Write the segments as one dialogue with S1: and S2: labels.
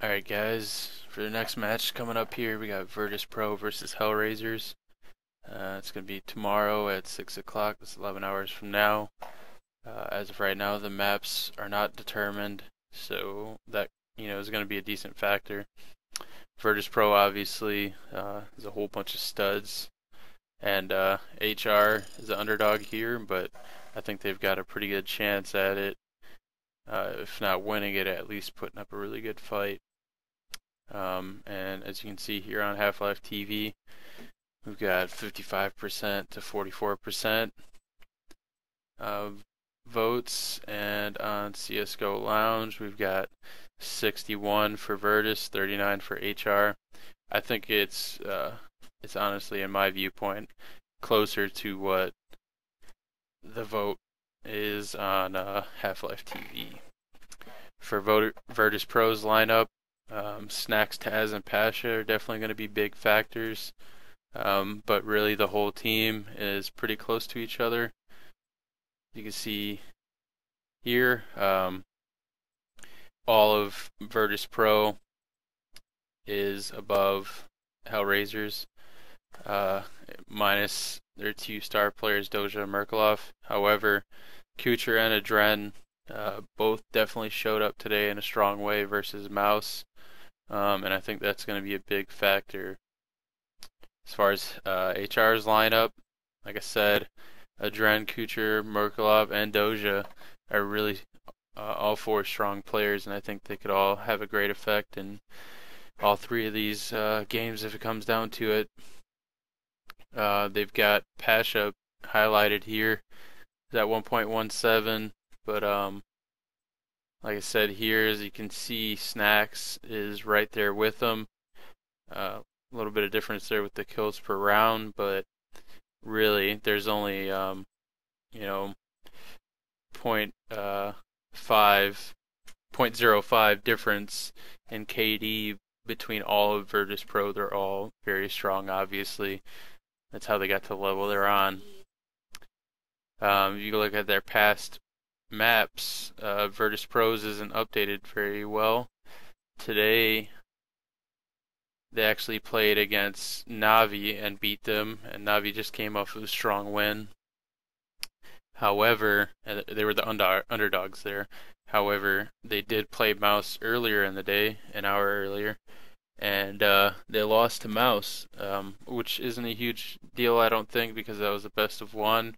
S1: Alright guys, for the next match coming up here, we got Virtus.pro versus HellRaisers. It's going to be tomorrow at 6 o'clock, that's 11 hours from now. As of right now, the maps are not determined, so that is going to be a decent factor. Virtus.pro obviously is a whole bunch of studs, and HR is the underdog here, but I think they've got a pretty good chance at it. If not winning it, at least putting up a really good fight. And as you can see here on Half-Life TV, we've got 55% to 44% of votes, and on CSGOLounge we've got 61 for Virtus, 39 for HR. I think it's honestly, in my viewpoint, closer to what the vote is on Half-Life TV. For Virtus.pro's lineup, Snacks, Taz, and Pasha are definitely going to be big factors, but really the whole team is pretty close to each other. You can see here, all of Virtus.pro is above HellRaisers, minus their two star players, Doja and Merkelov. However, Kucher and Adren both definitely showed up today in a strong way versus Mouse, and I think that's going to be a big factor. As far as HR's lineup, like I said, Adren, Kucher, Merkelov, and Doja are really all four strong players, and I think they could all have a great effect in all three of these games if it comes down to it. They've got Pasha highlighted here at 1.17, but like I said here, as you can see, Snacks is right there with them. A little bit of difference there with the kills per round, but really there's only 0.05 difference in KD between all of Virtus.pro. They're all very strong, obviously. That's how they got to the level they're on. If you look at their past maps, Virtus.pro's isn't updated very well. Today they actually played against Navi and beat them, and Navi just came off of a strong win. However, they were the underdogs there. However, they did play Mouse earlier in the day, an hour earlier, and they lost to Mouse, which isn't a huge deal, I don't think, because that was the best of one,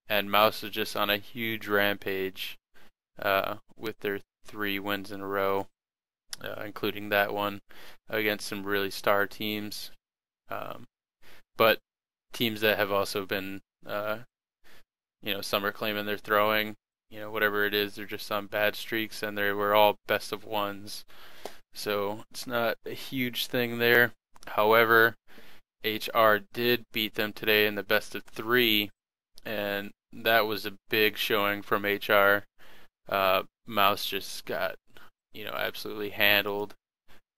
S1: and Mouse was just on a huge rampage with their 3 wins in a row, including that one against some really star teams, but teams that have also been, some are claiming they're throwing, whatever it is, they're just on bad streaks, and they were all best of ones. So it's not a huge thing there. However, HR did beat them today in the best of 3, and that was a big showing from HR. Mouse just got, absolutely handled.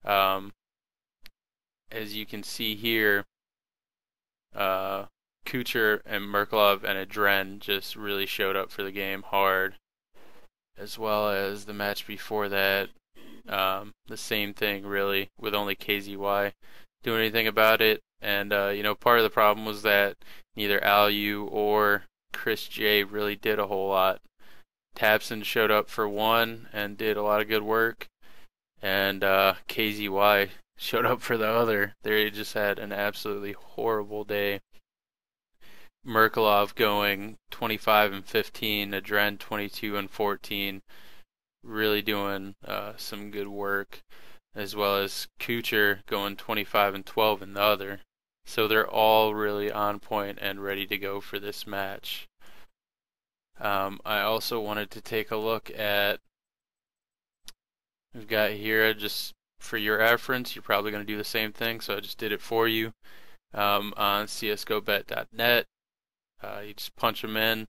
S1: As you can see here, Kucher and Merkelov and Adren just really showed up for the game hard, as well as the match before that. The same thing really, with only KZY doing anything about it. And part of the problem was that neither AUG or Chris J really did a whole lot. Tabson showed up for one and did a lot of good work, and KZY showed up for the other. They just had an absolutely horrible day. Merkelov going 25 and 15, Adren 22 and 14, really doing some good work, as well as Kucher going 25 and 12 in the other. So they're all really on point and ready to go for this match. I also wanted to take a look at, we've got here, just for your reference, you're probably going to do the same thing, so I just did it for you, on CSGOBet.net. You just punch them in,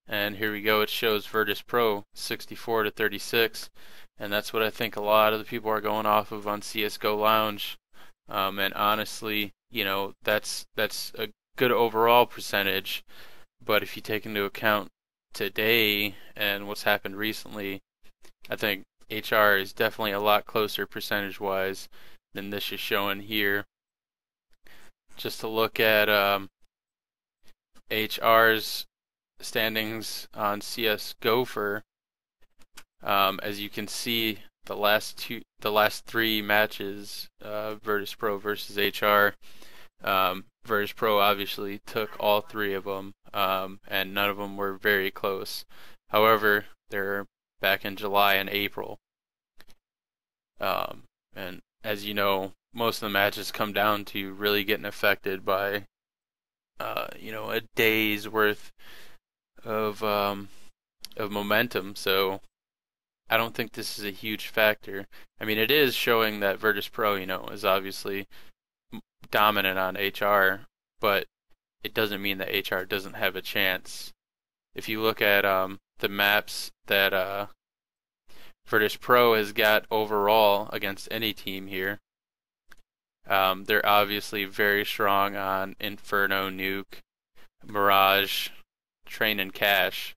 S1: and here we go. It shows Virtus.pro 64 to 36, and that's what I think a lot of the people are going off of on CSGOLounge. And honestly, that's a good overall percentage, but if you take into account today and what's happened recently, I think HR is definitely a lot closer percentage-wise than this is showing here. Just to look at HR's standings on CSGO, as you can see, the last three matches, Virtus.pro versus HR. Virtus.pro obviously took all three of them, and none of them were very close. However, they're back in July and April. And as you know, most of the matches come down to really getting affected by, a day's worth of momentum. So I don't think this is a huge factor. I mean, it is showing that Virtus.pro, is obviously dominant on HR, but it doesn't mean that HR doesn't have a chance. If you look at the maps that Virtus.pro has got overall against any team here, they're obviously very strong on Inferno, Nuke, Mirage, Train, and Cache.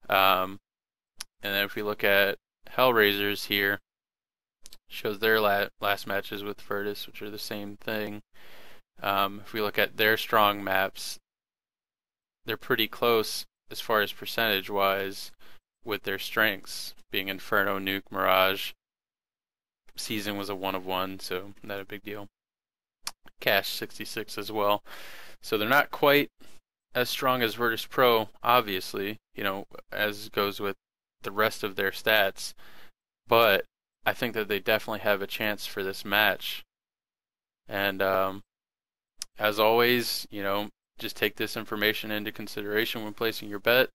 S1: And then if we look at HellRaisers here, shows their last matches with Virtus, which are the same thing. If we look at their strong maps, they're pretty close as far as percentage-wise with their strengths, being Inferno, Nuke, Mirage. Season was a 1 of 1, so not a big deal. Cache 66 as well. So they're not quite as strong as Virtus.pro, obviously, as goes with the rest of their stats, but I think that they definitely have a chance for this match. And as always, just take this information into consideration when placing your bet.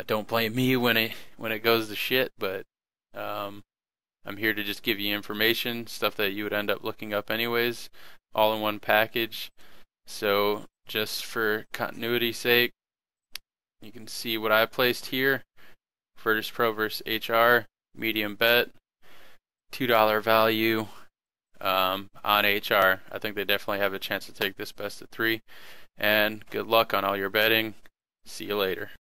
S1: Don't blame me when it goes to shit, but I'm here to just give you information, stuff that you would end up looking up anyways, all in one package. So just for continuity's sake, you can see what I placed here. Virtus.pro versus HR, medium bet, $2 value on HR. I think they definitely have a chance to take this best of 3. And good luck on all your betting. See you later.